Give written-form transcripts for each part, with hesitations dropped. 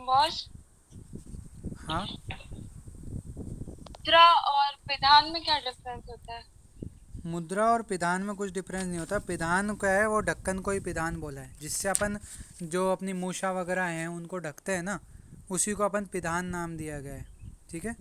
Boss, हाँ। मुद्रा और पिधान में क्या डिफरेंस होता है? मुद्रा और पिधान में कुछ डिफरेंस नहीं होता। पिधान क्या है, वो ढक्कन को ही पिधान बोला है, जिससे अपन जो अपनी मूछा वगैरह हैं उनको ढकते हैं ना, उसी को अपन पिधान नाम दिया गया है। ठीक है।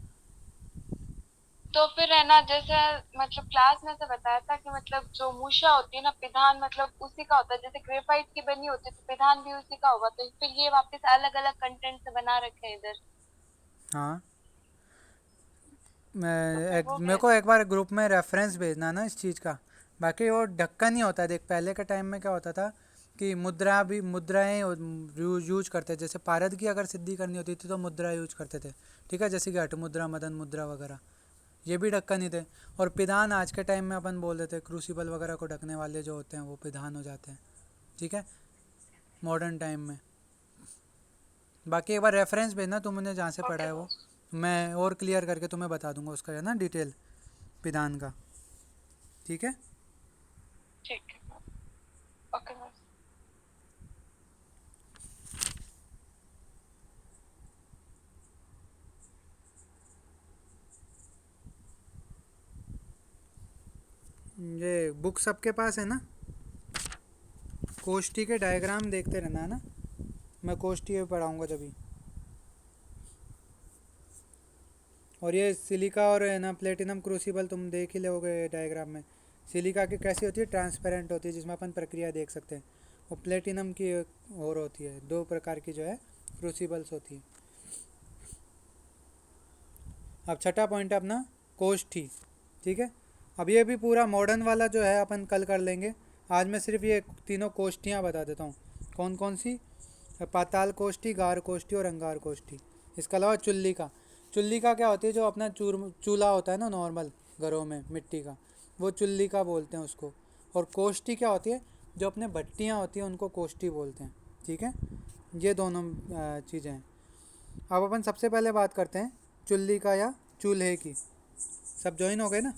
तो फिर है ना, जैसे मतलब क्लास में से बताया था कि मतलब जो मूषा होती है ना, पिधान मतलब उसी का होता है। जैसे ग्रेफाइट की बनी होती है तो पिधान भी उसी का होगा। तो फिर ये वापस अलग अलग कंटेंट से बना रखे हैं इधर। हाँ। तो फिर वो मेरे को कैसे? एक बार ग्रुप में रेफरेंस भेजना ना इस चीज़ का। बाकी वो ढक्कन ही होता है। देख, पहले के टाइम में क्या होता था कि मुद्रा भी मुद्राएं यूज करते थे। जैसे पारद की अगर सिद्धि करनी होती थी तो मुद्रा यूज करते थे। ठीक है, जैसे कि अट मुद्रा, मदन मुद्रा वगैरह, ये भी ढक्कन ही थे। और पिधान आज के टाइम में अपन बोल देते हैं, क्रूसिबल वगैरह को ढकने वाले जो होते हैं वो पिधान हो जाते हैं। ठीक है, मॉडर्न टाइम में। बाकी एक बार रेफरेंस भेजना तुम मुझे जहाँ से पढ़ा ओके है वो, बॉस। मैं और क्लियर करके तुम्हें बता दूंगा उसका, है ना, डिटेल पिधान का। ठीक है। ठीक है। Okay boss. ये बुक सबके पास है ना? कोष्ठी के डायग्राम देखते रहना, है ना? मैं कोष्ठी में पढ़ाऊँगा जभी। और ये सिलिका और है ना प्लेटिनम क्रूसिबल तुम देख ही लोगे डायग्राम में। सिलिका की कैसी होती है, ट्रांसपेरेंट होती है, जिसमें अपन प्रक्रिया देख सकते हैं। और प्लेटिनम की और होती है, दो प्रकार की जो है क्रूसिबल्स होती है। अब छठा पॉइंट है अपना कोष्ठी। ठीक है। अब ये भी पूरा मॉडर्न वाला जो है अपन कल कर लेंगे। आज मैं सिर्फ ये तीनों कोष्ठियाँ बता देता हूँ। कौन कौन सी? पाताल कोष्ठी, गार कोष्ठी और अंगार कोष्ठी। इसके अलावा चुल्ली का। चुल्ली का क्या होती है, जो अपना चूल्हा होता है ना नॉर्मल घरों में मिट्टी का, वो चुल्ली का बोलते हैं उसको। और कोष्ठी क्या होती है, जो अपने भट्टियाँ होती हैं उनको कोष्ठी बोलते हैं। ठीक है। ये दोनों चीज़ें हैं। अब अपन सबसे पहले बात करते हैं चुल्ली का या चूल्हे की। सब ज्वाइन हो गए ना?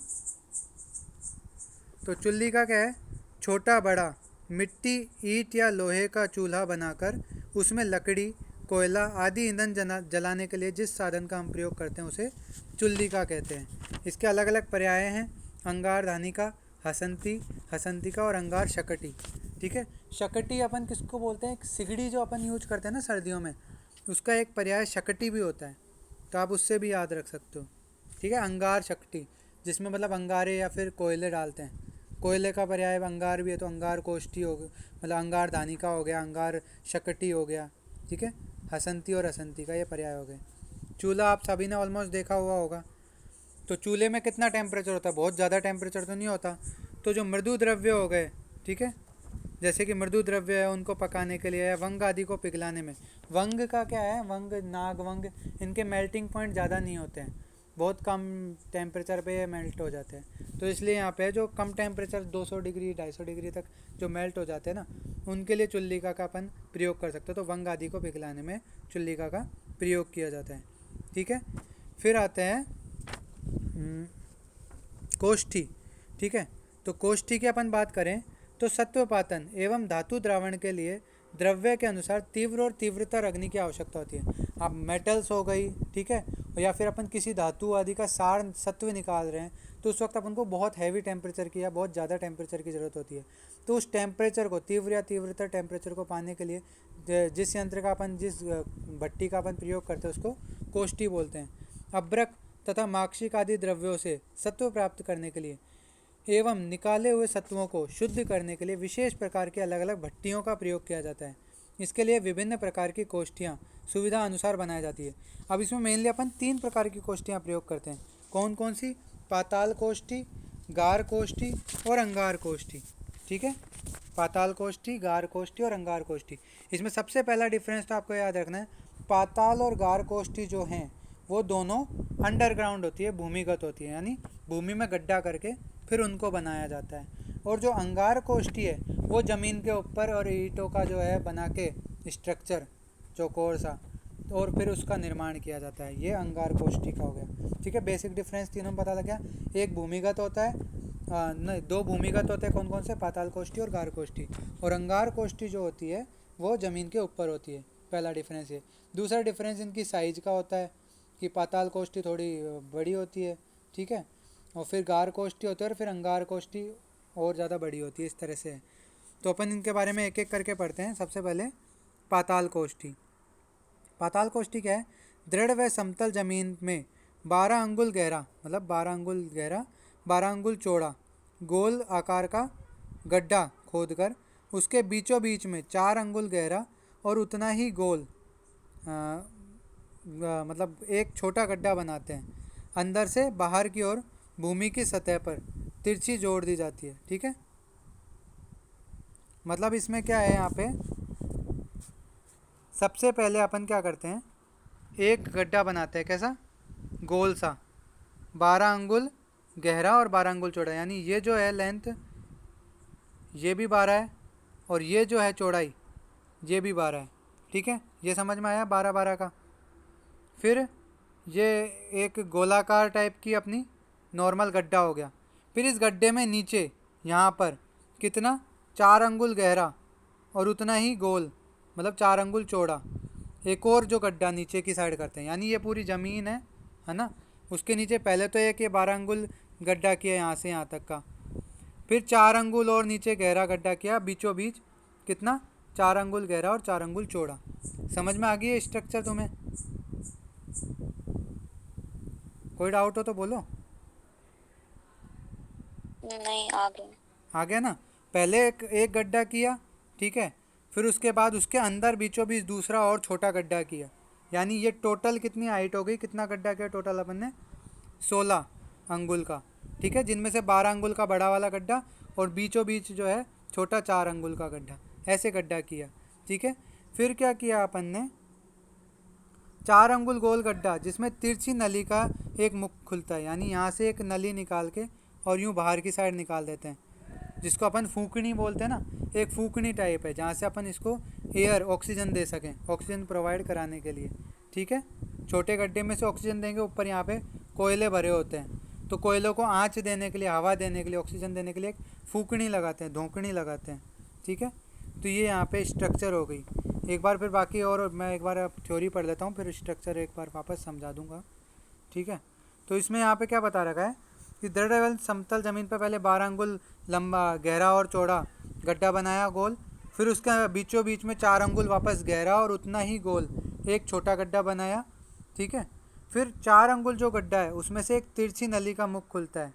तो चुल्ली का क्या है, छोटा बड़ा मिट्टी, ईंट या लोहे का चूल्हा बनाकर उसमें लकड़ी, कोयला आदि ईंधन जलाने के लिए जिस साधन का हम प्रयोग करते हैं उसे चुल्ली का कहते हैं। इसके अलग अलग पर्याय हैं: अंगार धानिका, हसंती, हसंतिका और अंगार शकटी। ठीक है। शकटी अपन किसको बोलते हैं? सिगड़ी जो अपन यूज करते हैं ना सर्दियों में, उसका एक पर्याय शकटी भी होता है। तो आप उससे भी याद रख सकते हो। ठीक है, अंगार शक्ति, जिसमें मतलब अंगारे या फिर कोयले डालते हैं। कोयले का पर्याय अंगार भी है, तो अंगार कोष्ठी हो गया, मतलब अंगार धानिका हो गया, अंगार शकटी हो गया। ठीक है। हसंती और हसंती का ये पर्याय हो गए। चूल्हा आप सभी ने ऑलमोस्ट देखा हुआ होगा। तो चूल्हे में कितना टेम्परेचर होता है? बहुत ज़्यादा टेम्परेचर तो नहीं होता। तो जो मृदु द्रव्य हो गए, ठीक है, जैसे कि मृदु द्रव्य है उनको पकाने के लिए या वंग आदि को पिघलाने में। वंग का क्या है, वंग, नाग वंग, इनके मेल्टिंग पॉइंट ज़्यादा नहीं होते हैं, बहुत कम टेम्परेचर पे मेल्ट हो जाते हैं। तो इसलिए यहाँ पे जो कम टेम्परेचर 200 डिग्री 250 डिग्री तक जो मेल्ट हो जाते हैं ना, उनके लिए चुल्लिका का अपन प्रयोग कर सकते हैं। तो वंग आदि को पिघलाने में चुल्लिका का प्रयोग किया जाता है। ठीक है। फिर आते हैं कोष्ठी। ठीक है। तो कोष्ठी की अपन बात करें तो सत्वपातन एवं धातु द्रावण के लिए द्रव्य के अनुसार तीव्र और तीव्रतर अग्नि की आवश्यकता होती है। अब मेटल्स हो गई, ठीक है, या फिर अपन किसी धातु आदि का सार सत्व निकाल रहे हैं, तो उस वक्त अपन को बहुत हैवी टेम्परेचर की या बहुत ज़्यादा टेम्परेचर की ज़रूरत होती है। तो उस टेम्परेचर को, तीव्र या तीव्रतर टेम्परेचर को पाने के लिए जिस यंत्र का अपन, जिस भट्टी का अपन प्रयोग करते हैं उसको कोष्ठी बोलते हैं। अभ्रक तथा माक्षिक आदि द्रव्यों से सत्व प्राप्त करने के लिए एवं निकाले हुए सत्वों को शुद्ध करने के लिए विशेष प्रकार की अलग अलग भट्टियों का प्रयोग किया जाता है। इसके लिए विभिन्न प्रकार की कोष्ठियाँ सुविधा अनुसार बनाई जाती है। अब इसमें मेनली अपन तीन प्रकार की कोष्ठियाँ प्रयोग करते हैं। कौन कौन सी? पाताल कोष्ठी, गार कोष्ठी और अंगार कोष्ठी। ठीक है। पाताल कोष्ठी, गार कोष्ठी और अंगार कोष्ठी। इसमें सबसे पहला डिफरेंस तो आपको याद रखना है, पाताल और गार कोष्ठी जो हैं वो दोनों अंडरग्राउंड होती है, भूमिगत होती है, यानी भूमि में गड्ढा करके फिर उनको बनाया जाता है। और जो अंगार कोष्ठी है वो ज़मीन के ऊपर और ईंटों का जो है बना के स्ट्रक्चर चौकोर सा, और फिर उसका निर्माण किया जाता है। ये अंगार कोष्ठी का हो गया। ठीक है, बेसिक डिफरेंस तीनों में पता लग गया। एक भूमिगत होता है, नहीं, दो भूमिगत होते हैं। कौन कौन से? पाताल कोष्ठी और गार कोष्ठी। और अंगार कोष्ठी जो होती है वो ज़मीन के ऊपर होती है। पहला डिफरेंस ये। दूसरा डिफरेंस इनकी साइज़ का होता है कि पाताल कोष्ठी थोड़ी बड़ी होती है, ठीक है, और फिर गार कोष्ठी होती है और फिर अंगार कोष्ठी और ज़्यादा बड़ी होती है, इस तरह से है। तो अपन इनके बारे में एक एक करके पढ़ते हैं। सबसे पहले पाताल कोष्ठी। पाताल कोष्ठी क्या है? दृढ़ व समतल जमीन में 12 अंगुल गहरा, मतलब 12 अंगुल गहरा, 12 अंगुल चौड़ा गोल आकार का गड्ढा खोदकर उसके बीचों बीच में 4 अंगुल गहरा और उतना ही गोल मतलब एक छोटा गड्ढा बनाते हैं। अंदर से बाहर की ओर भूमि की सतह पर तिरछी जोड़ दी जाती है, ठीक है। मतलब इसमें क्या है, यहाँ पे सबसे पहले अपन क्या करते हैं, एक गड्ढा बनाते हैं, कैसा, गोल सा, 12 अंगुल गहरा और 12 अंगुल चौड़ा, यानी ये जो है लेंथ ये भी 12 है और ये जो है चौड़ाई ये भी 12 है, ठीक है। ये समझ में आया 12 12 का। फिर ये एक गोलाकार टाइप की अपनी नॉर्मल गड्ढा हो गया। फिर इस गड्ढे में नीचे यहाँ पर कितना, 4 अंगुल गहरा और उतना ही गोल, मतलब 4 अंगुल चौड़ा एक और जो गड्ढा नीचे की साइड करते हैं, यानी ये पूरी ज़मीन है ना। उसके नीचे पहले तो एक ये 12 अंगुल गड्ढा किया यहाँ से यहाँ तक का, फिर 4 अंगुल और नीचे गहरा गड्ढा किया बीचों बीच, कितना, 4 अंगुल गहरा और 4 अंगुल चौड़ा। समझ में आ गई है स्ट्रक्चर तुम्हें? कोई डाउट हो तो बोलो। नहीं, आ गए। आ गया ना। पहले एक गड्ढा किया, ठीक है, फिर उसके बाद उसके अंदर बीचों बीच दूसरा और छोटा गड्ढा किया, यानी ये टोटल कितनी हाइट हो गई, कितना गड्ढा किया टोटल अपन ने, 16 अंगुल का, ठीक है, जिनमें से 12 अंगुल का बड़ा वाला गड्ढा और बीचों बीच जो है छोटा 4 अंगुल का गड्ढा, ऐसे गड्ढा किया, ठीक है। फिर क्या किया अपन ने, 4 अंगुल गोल गड्ढा जिसमें तिरछी नली का एक मुख खुलता है, यानी यहाँ से एक नली निकाल के और यूँ बाहर की साइड निकाल देते हैं, जिसको अपन फूकनी बोलते हैं ना। एक फूकनी टाइप है जहाँ से अपन इसको एयर ऑक्सीजन दे सकें, ऑक्सीजन प्रोवाइड कराने के लिए, ठीक है। छोटे गड्ढे में से ऑक्सीजन देंगे, ऊपर यहाँ पे कोयले भरे होते हैं, तो कोयलों को आँच देने के लिए, हवा देने के लिए, ऑक्सीजन देने के लिए एक फूकनी लगाते हैं, धोंकनी लगाते हैं, ठीक है। तो ये यहाँ पे स्ट्रक्चर हो गई। एक बार फिर बाकी और मैं एक बार अब थ्योरी पढ़ लेता हूँ, फिर स्ट्रक्चर एक बार वापस समझा दूँगा, ठीक है। तो इसमें यहाँ पे क्या बता रखा है कि दृढ़ एवं समतल ज़मीन पर पहले 12 अंगुल लंबा गहरा और चौड़ा गड्ढा बनाया गोल, फिर उसके बीचों बीच में 4 अंगुल वापस गहरा और उतना ही गोल एक छोटा गड्ढा बनाया, ठीक है। फिर 4 अंगुल जो गड्ढा है उसमें से एक तिरछी नली का मुख खुलता है,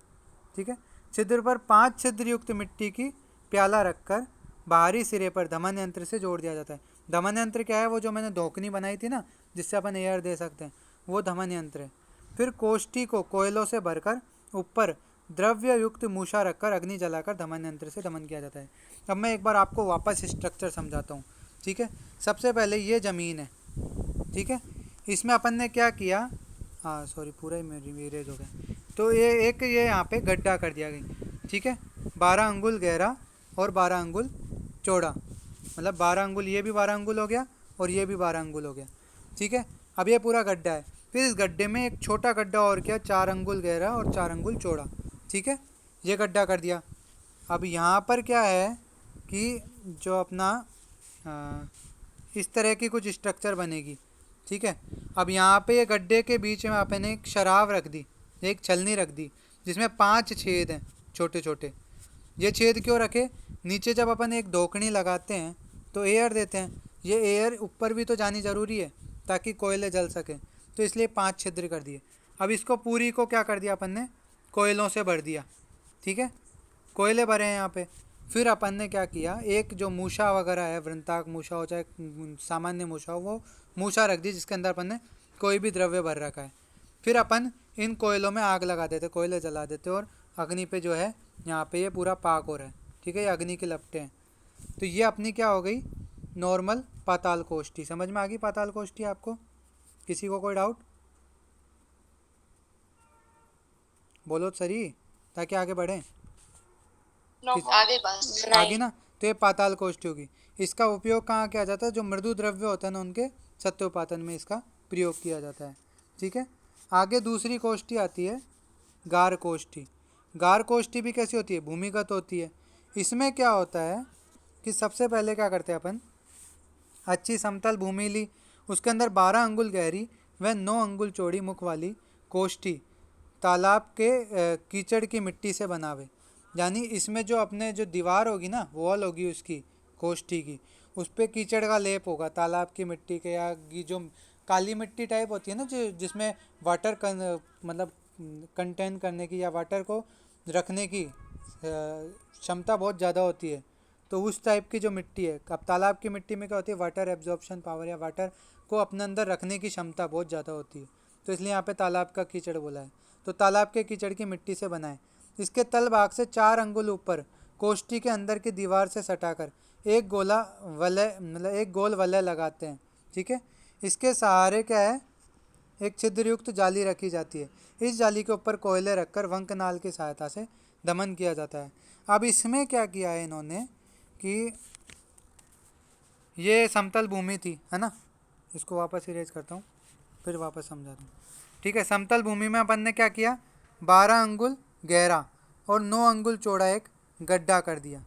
ठीक है। छिद्र पर 5 छिद्र युक्त मिट्टी की प्याला रखकर बाहरी सिरे पर धमन यंत्र से जोड़ दिया जाता है। धमन यंत्र क्या है, वो जो मैंने धोकनी बनाई थी ना जिससे अपन एयर दे सकते हैं, वो धमन यंत्र है। फिर कोष्ठी को कोयलों से भरकर ऊपर द्रव्य युक्त मूषा रखकर अग्नि जलाकर दमन यंत्र से दमन किया जाता है। अब मैं एक बार आपको वापस स्ट्रक्चर समझाता हूँ, ठीक है। सबसे पहले ये ज़मीन है, ठीक है, इसमें अपन ने क्या किया, हाँ सॉरी पूरा ही मेरी इरेज हो गया। तो ये यहाँ पे गड्ढा कर दिया गई, ठीक है, 12 अंगुल गहरा और 12 अंगुल चौड़ा, मतलब 12 अंगुल, ये भी 12 अंगुल हो गया और ये भी 12 अंगुल हो गया, ठीक है। अब ये पूरा गड्ढा है, फिर इस गड्ढे में एक छोटा गड्ढा और किया, 4 अंगुल गहरा और 4 अंगुल चौड़ा, ठीक है, ये गड्ढा कर दिया। अब यहाँ पर क्या है कि जो अपना इस तरह की कुछ स्ट्रक्चर बनेगी, ठीक है। अब यहाँ पे ये गड्ढे के बीच में आपने एक शराब रख दी, एक छलनी रख दी जिसमें 5 छेद हैं छोटे छोटे। ये छेद क्यों रखे, नीचे जब अपन एक धोकनी लगाते हैं तो एयर देते हैं, ये एयर ऊपर भी तो जानी ज़रूरी है ताकि कोयले जल सकें, तो इसलिए 5 छिद्र कर दिए। अब इसको पूरी को क्या कर दिया अपन ने, कोयलों से भर दिया, ठीक है, कोयले भरे हैं यहाँ पे। फिर अपन ने क्या किया, एक जो मूषा वगैरह है, वृंताक मूषा हो चाहे सामान्य मूषा हो, वो मूषा रख दी जिसके अंदर अपन ने कोई भी द्रव्य भर रखा है। फिर अपन इन कोयलों में आग लगा देते, कोयले जला देते और अग्नि पे जो है यहाँ पे ये पूरा पाक हो रहा है, ठीक है, ये अग्नि की लपटें हैं। तो ये अपनी क्या हो गई, नॉर्मल पाताल कोष्ठी। समझ में आ गई पाताल कोष्ठी आपको? किसी को कोई डाउट? बोलो सही, ताकि आगे बढ़ें। नो आगे बस आगे नहीं। ना, तो ये पाताल कोष्ठी होगी। इसका उपयोग कहाँ किया जाता है, जो मृदु द्रव्य होता है ना उनके सत्योपातन में इसका प्रयोग किया जाता है, ठीक है। आगे दूसरी कोष्ठी आती है गार कोष्ठी। गार कोष्ठी भी कैसी होती है, भूमिगत होती है। इसमें क्या होता है कि सबसे पहले क्या करते हैं अपन, अच्छी समतल भूमि ली, उसके अंदर 12 अंगुल गहरी व 9 अंगुल चौड़ी मुख वाली कोष्ठी तालाब के कीचड़ की मिट्टी से बनावे। यानी इसमें जो अपने जो दीवार होगी ना, वॉल होगी उसकी कोष्ठी की, उस पर कीचड़ का लेप होगा तालाब की मिट्टी के, या जो काली मिट्टी टाइप होती है ना, जो जिसमें वाटर मतलब कंटेन करने की या वाटर को रखने की क्षमता बहुत ज़्यादा होती है, तो उस टाइप की जो मिट्टी है। अब तालाब की मिट्टी में क्या होती है, वाटर एब्जॉर्प्शन पावर या वाटर को अपने अंदर रखने की क्षमता बहुत ज़्यादा होती है, तो इसलिए यहाँ पे तालाब का कीचड़ बोला है। तो तालाब के कीचड़ की मिट्टी से बनाए। इसके तल भाग से 4 अंगुल ऊपर कोष्ठी के अंदर की दीवार से सटाकर एक गोला वलय, मतलब एक गोल वलय लगाते हैं। ठीक है, इसके सहारे क्या है, एक छिद्रयुक्त जाली रखी जाती है। इस जाली के ऊपर कोयले रखकर वंकनाल की सहायता से दमन किया जाता है। अब इसमें क्या किया है इन्होंने कि ये समतल भूमि थी, है ना, इसको वापस इरेज करता हूँ, फिर वापस समझाता हूँ। ठीक है, समतल भूमि में अपन ने क्या किया, 12 अंगुल गहरा और 9 अंगुल चौड़ा एक गड्ढा कर दिया।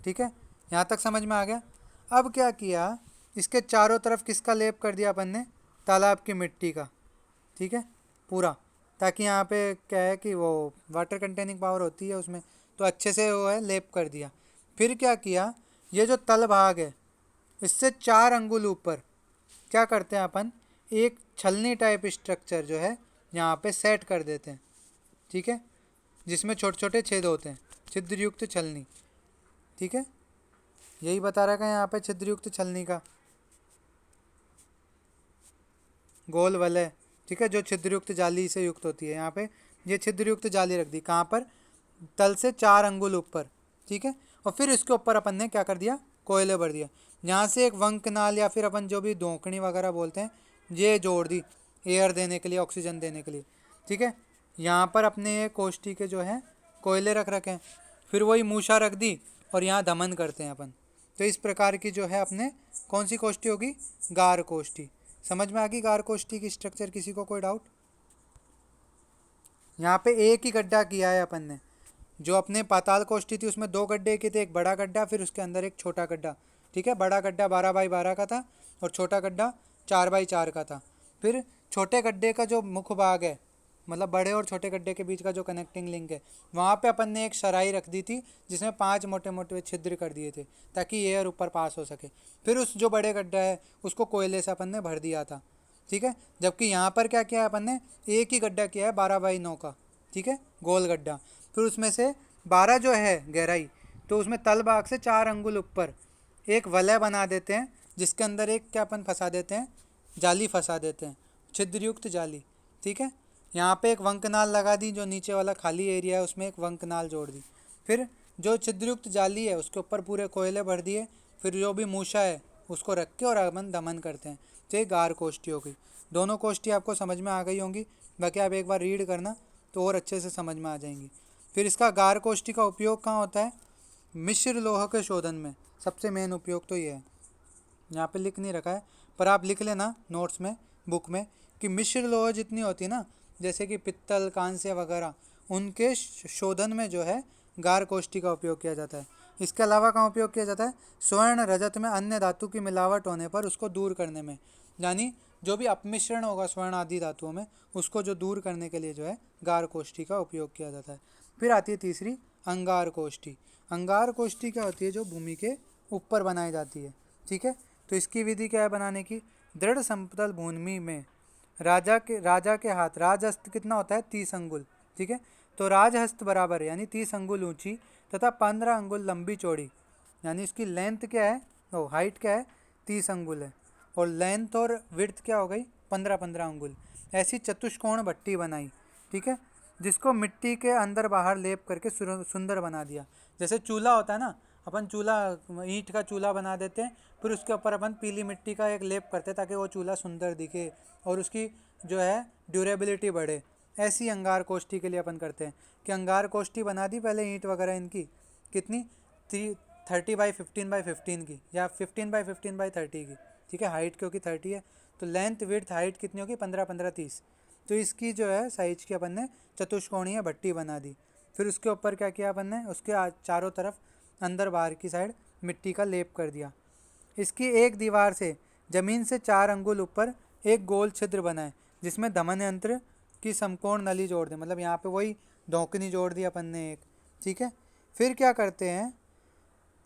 ठीक है, यहाँ तक समझ में आ गया। अब क्या किया, इसके चारों तरफ किसका लेप कर दिया अपन ने, तालाब की मिट्टी का। ठीक है, पूरा, ताकि यहाँ पे क्या है कि वो वाटर कंटेनिंग पावर होती है उसमें, तो अच्छे से वो है लेप कर दिया। फिर क्या किया, ये जो तल भाग है इससे 4 अंगुल ऊपर क्या करते हैं अपन, एक छलनी टाइप स्ट्रक्चर जो है यहाँ पे सेट कर देते हैं। ठीक है, जिसमें छोटे छोटे छेद होते हैं, छिद्रयुक्त छलनी। ठीक है, यही बता रखा है यहाँ पे छिद्रयुक्त छलनी का, गोल वलय। ठीक है, जो छिद्रयुक्त जाली से युक्त होती है, यहाँ पे ये छिद्रयुक्त जाली रख दी, कहाँ पर, तल से 4 अंगुल ऊपर। ठीक है, और फिर इसके ऊपर अपन ने क्या कर दिया, कोयले भर दिया। यहाँ से एक वंकनाल या फिर अपन जो भी धोकनी वगैरह बोलते हैं, ये जोड़ दी एयर देने के लिए, ऑक्सीजन देने के लिए। ठीक है, यहाँ पर अपने ये कोष्ठी के जो है कोयले रख रखे हैं, फिर वही मूषा रख दी और यहाँ दमन करते हैं अपन। तो इस प्रकार की जो है अपने कौन सी कोष्ठी होगी, गार कोष्ठी। समझ में आ गई गार कोष्ठी की स्ट्रक्चर, किसी को कोई डाउट। यहाँ पे एक ही गड्ढा किया है अपन ने, जो अपने पाताल कोष्ठी थी उसमें 2 गड्ढे किए थे, एक बड़ा गड्ढा फिर उसके अंदर एक छोटा गड्ढा। ठीक है, बड़ा गड्ढा 12x12 का था और छोटा गड्ढा 4x4 का था। फिर छोटे गड्ढे का जो मुख भाग है, मतलब बड़े और छोटे गड्ढे के बीच का जो कनेक्टिंग लिंक है, वहाँ पे अपन ने एक सराई रख दी थी जिसमें 5 मोटे मोटे छिद्र कर दिए थे ताकि एयर ऊपर पास हो सके। फिर उस जो बड़े गड्ढा है उसको कोयले से अपन ने भर दिया था। ठीक है, जबकि यहाँ पर क्या किया है अपन ने, एक ही गड्ढा किया है 12x9 का। ठीक है, गोल गड्ढा। फिर उसमें से 12 जो है गहराई, तो उसमें तल भाग से 4 अंगुल ऊपर एक वलय बना देते हैं, जिसके अंदर एक क्या अपन फंसा देते हैं, जाली फंसा देते हैं, छिद्रयुक्त जाली। ठीक है, यहाँ पे एक वंकनाल लगा दी, जो नीचे वाला खाली एरिया है उसमें एक वंकनाल जोड़ दी। फिर जो छिद्रयुक्त जाली है उसके ऊपर पूरे कोयले भर दिए, फिर जो भी मूषा है उसको रख के और अपन दमन करते हैं। तो ये गार कोष्ठी हो गई। दोनों कोष्ठी आपको समझ में आ गई होंगी, बाकी आप एक बार रीड करना तो और अच्छे से समझ में आ जाएंगी। फिर इसका गार कोष्ठी का उपयोग कहाँ होता है, मिश्र लोह के शोधन में सबसे मेन उपयोग तो ये है। यहाँ पे लिख नहीं रखा है पर आप लिख लेना नोट्स में, बुक में, कि मिश्र लोह जितनी होती है ना, जैसे कि पित्तल, कांस्य वगैरह, उनके शोधन में जो है गार कोष्ठी का उपयोग किया जाता है। इसके अलावा कहाँ उपयोग किया जाता है, स्वर्ण रजत में अन्य धातु की मिलावट होने पर उसको दूर करने में, यानी जो भी अपमिश्रण होगा स्वर्ण आदि धातुओं में उसको जो दूर करने के लिए जो है गार कोष्ठी का उपयोग किया जाता है। फिर आती है तीसरी, अंगार कोष्ठी। अंगार कोष्ठी क्या होती है, जो भूमि के ऊपर बनाई जाती है। ठीक है, तो इसकी विधि क्या है बनाने की, दृढ़ समतल भूमि में राजा के हाथ, राजहस्त कितना होता है, 30 अंगुल। ठीक है, तो राजहस्त बराबर यानी 30 अंगुल ऊंची तथा 15 अंगुल लंबी चौड़ी, यानी इसकी लेंथ क्या है, ओ हाइट क्या है, 30 अंगुल है, और लेंथ और विड्थ क्या हो गई, 15-15 अंगुल। ऐसी चतुष्कोण भट्टी बनाई। ठीक है, जिसको मिट्टी के अंदर बाहर लेप करके सुंदर बना दिया। जैसे चूल्हा होता है ना, अपन चूल्हा ईंट का चूल्हा बना देते हैं, फिर उसके ऊपर अपन पीली मिट्टी का एक लेप करते हैं ताकि वो चूल्हा सुंदर दिखे और उसकी जो है ड्यूरेबिलिटी बढ़े। ऐसी अंगार कोष्ठी के लिए अपन करते हैं कि अंगार कोष्ठी बना दी पहले ईंट वगैरह इनकी, कितनी 30x15x15 की या 15x15x30 की। ठीक है, हाइट क्योंकि 30 है तो लेंथ विड्थ हाइट कितनी होगी, 15-15-30। तो इसकी जो है साइज की अपन ने चतुष्कोणीय भट्टी बना दी। फिर उसके ऊपर क्या किया अपन ने, उसके चारों तरफ अंदर बाहर की साइड मिट्टी का लेप कर दिया। इसकी एक दीवार से जमीन से 4 अंगुल ऊपर एक गोल छिद्र बनाए जिसमें दमन यंत्र की समकोण नली जोड़ दें। मतलब यहाँ पे वही धौकनी जोड़ दी अपन ने एक, ठीक है। फिर क्या करते हैं,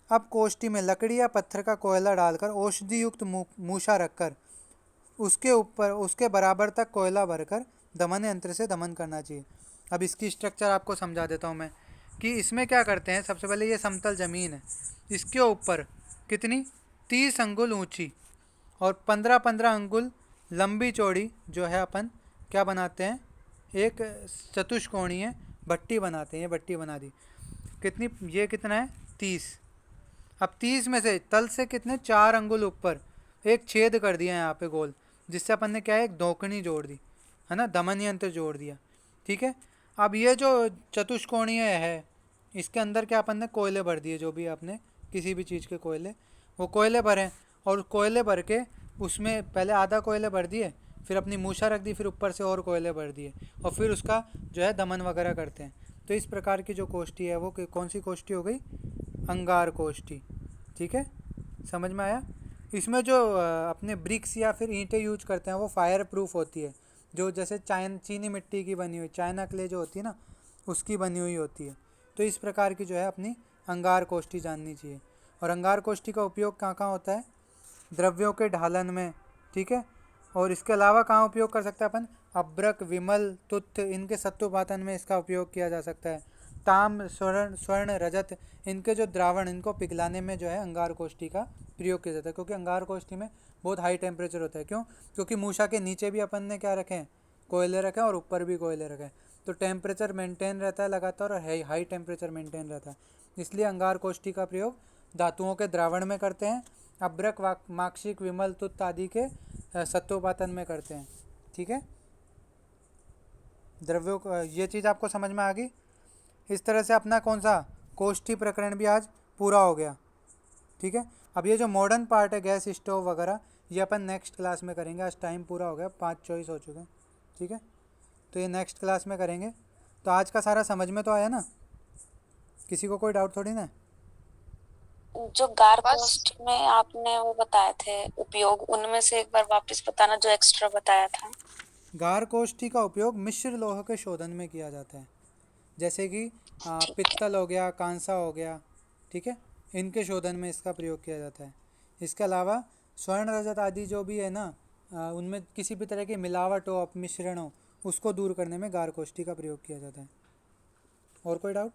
अब कोष्ठी में लकड़ी या पत्थर का कोयला डालकर औषधि युक्त मूषा रखकर उसके ऊपर उसके बराबर तक कोयला भरकर दमन यंत्र से दमन करना चाहिए। अब इसकी स्ट्रक्चर आपको समझा देता हूँ मैं कि इसमें क्या करते हैं। सबसे पहले ये समतल ज़मीन है, इसके ऊपर कितनी 30 अंगुल ऊंची और 15-15 अंगुल लंबी चौड़ी जो है अपन क्या बनाते हैं, एक चतुष्कोणीय भट्टी बनाते हैं। ये भट्टी बना दी, कितनी, ये कितना है 30। अब 30 में से तल से कितने 4 अंगुल ऊपर एक छेद कर दिया यहाँ पे गोल, जिससे अपन ने क्या है एक धौकनी जोड़ दी, है ना, दमन यंत्र जोड़ दिया, ठीक है। अब ये जो चतुष्कोणीय है इसके अंदर क्या अपन ने कोयले भर दिए, जो भी आपने किसी भी चीज़ के कोयले, वो कोयले भरें और कोयले भर के उसमें पहले आधा कोयले भर दिए, फिर अपनी मूषा रख दी, फिर ऊपर से और कोयले भर दिए और फिर उसका जो है दमन वगैरह करते हैं। तो इस प्रकार की जो कोष्ठी है वो कौन सी कोष्ठी हो गई, अंगार कोष्ठी, ठीक है, समझ में आया। इसमें जो अपने ब्रिक्स या फिर ईंटें यूज करते हैं वो फायर प्रूफ होती है, जो जैसे चीनी मिट्टी की बनी हुई चाइना क्ले जो होती है ना उसकी बनी हुई होती है। तो इस प्रकार की जो है अपनी अंगार कोष्ठी जाननी चाहिए। और अंगार कोष्ठी का उपयोग कहाँ कहाँ होता है, द्रव्यों के ढालन में, ठीक है। और इसके अलावा कहाँ उपयोग कर सकते हैं अपन, अभ्रक, विमल, तुत्थ, इनके सत्वपातन में इसका उपयोग किया जा सकता है। ताम, स्वर्ण, रजत, इनके जो द्रावण इनको पिघलाने में जो है अंगार कोष्ठी का प्रयोग किया जाता है, क्योंकि अंगार कोष्ठी में बहुत हाई टेम्परेचर होता है। क्यों, क्योंकि मूषा के नीचे भी अपन ने क्या रखे हैं, कोयले रखे हैं और ऊपर भी कोयले रखे हैं, तो टेम्परेचर मेंटेन रहता है लगातार और हाई टेम्परेचर मेंटेन रहता है। इसलिए अंगार कोष्ठी का प्रयोग धातुओं के द्रावण में करते हैं, अभ्रक, माक्षिक, विमल, तुत्त आदि के सत्वपातन में करते हैं, ठीक है। द्रव्यों को, ये चीज़ आपको समझ में आ गई। इस तरह से अपना कौन सा कोष्ठी प्रकरण भी आज पूरा हो गया, ठीक है। अब ये जो मॉडर्न पार्ट है गैस स्टोव वगैरह, ये अपन नेक्स्ट क्लास में करेंगे। आज टाइम पूरा हो गया, 5 चॉइस हो चुके हैं, ठीक है। तो ये नेक्स्ट क्लास में करेंगे। तो आज का सारा समझ में तो आया ना, किसी को कोई डाउट थोड़ी ना है। जो गार बस पोस्ट में आपने वो बताए थे उपयोग, उनमें से एक बार वापस बताना जो एक्स्ट्रा बताया था। गार कोष्ठी का उपयोग मिश्र लोह के शोधन में किया जाता है, जैसे कि ठीक है। पित्तल हो गया, कांसा हो गया, ठीक है, इनके शोधन में इसका प्रयोग किया जाता है। इसके अलावा स्वर्ण, रजत आदि जो भी है ना, उनमें किसी भी तरह की मिलावट हो, अपमिश्रण हो, उसको दूर करने में गार कोष्ठी का प्रयोग किया जाता है। और कोई डाउट?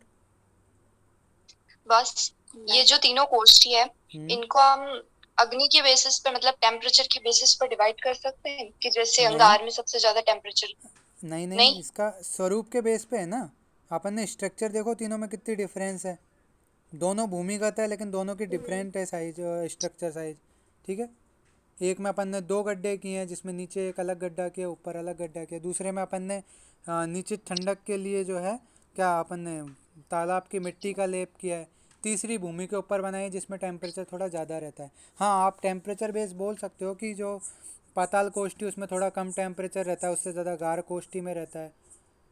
बस ये नहीं। जो तीनों कोष्ठी है हम्म, इनको हम अग्नि के बेसिस पे मतलब टेम्परेचर के बेसिस पर डिवाइड कर सकते हैं कि जैसे नहीं अंगार में सबसे ज्यादा टेम्परेचर। नहीं नहीं, नहीं। इसका स्वरूप के बेस पे है ना। अपन ने स्ट्रक्चर देखो, तीनों में कितनी डिफरेंस है, दोनों भूमिगत है लेकिन दोनों की डिफरेंट है साइज, स्ट्रक्चर साइज, ठीक है। एक में अपन ने 2 गड्ढे किए हैं, जिसमें नीचे एक अलग गड्ढा किया, ऊपर अलग गड्ढा किया। दूसरे में अपन ने नीचे ठंडक के लिए जो है क्या अपन ने तालाब की मिट्टी का लेप किया है। तीसरी भूमि के ऊपर बनाई है जिसमें टेम्परेचर थोड़ा ज़्यादा रहता है। हाँ, आप टेम्परेचर बेस बोल सकते हो कि जो पाताल कोष्ठी उसमें थोड़ा कम टेम्परेचर रहता है, उससे ज़्यादा गार कोष्ठी में रहता है,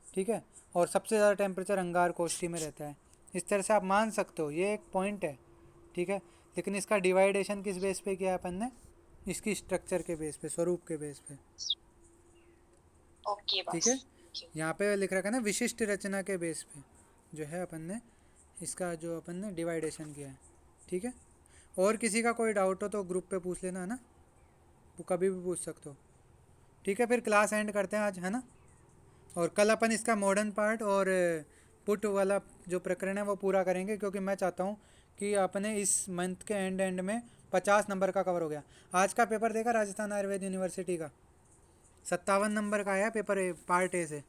ठीक है। और सबसे ज़्यादा टेम्परेचर अंगार कोष्ठी में रहता है। इस तरह से आप मान सकते हो, ये एक पॉइंट है, ठीक है। लेकिन इसका डिवाइडेशन किस बेस पे किया है अपन ने, इसकी स्ट्रक्चर के बेस पे, स्वरूप के बेस पे, ओके ठीक बस। है। यहाँ पे लिख रखा है ना विशिष्ट रचना के बेस पे जो है अपन ने इसका जो अपन ने डिवाइडेशन किया है, ठीक है। और किसी का कोई डाउट हो तो ग्रुप पे पूछ लेना, है ना, वो कभी भी पूछ सकते हो, ठीक है। फिर क्लास एंड करते हैं आज, है ना। और कल अपन इसका मॉडर्न पार्ट और पुट वाला जो प्रकरण है वो पूरा करेंगे, क्योंकि मैं चाहता हूँ कि अपने इस मंथ के एंड में 50 नंबर का कवर हो गया। आज का पेपर देखा राजस्थान आयुर्वेद यूनिवर्सिटी का, 57 नंबर का आया पेपर ए, पार्ट ए से।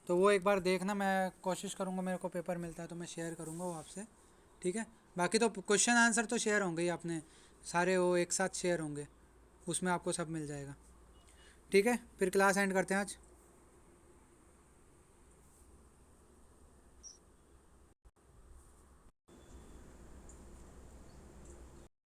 तो वो एक बार देखना, मैं कोशिश करूँगा, मेरे को पेपर मिलता है तो मैं शेयर करूँगा वो आपसे, ठीक है। बाकी तो क्वेश्चन आंसर तो शेयर होंगे ही, आपने सारे वो एक साथ शेयर होंगे, उसमें आपको सब मिल जाएगा, ठीक है। फिर क्लास एंड करते हैं आज।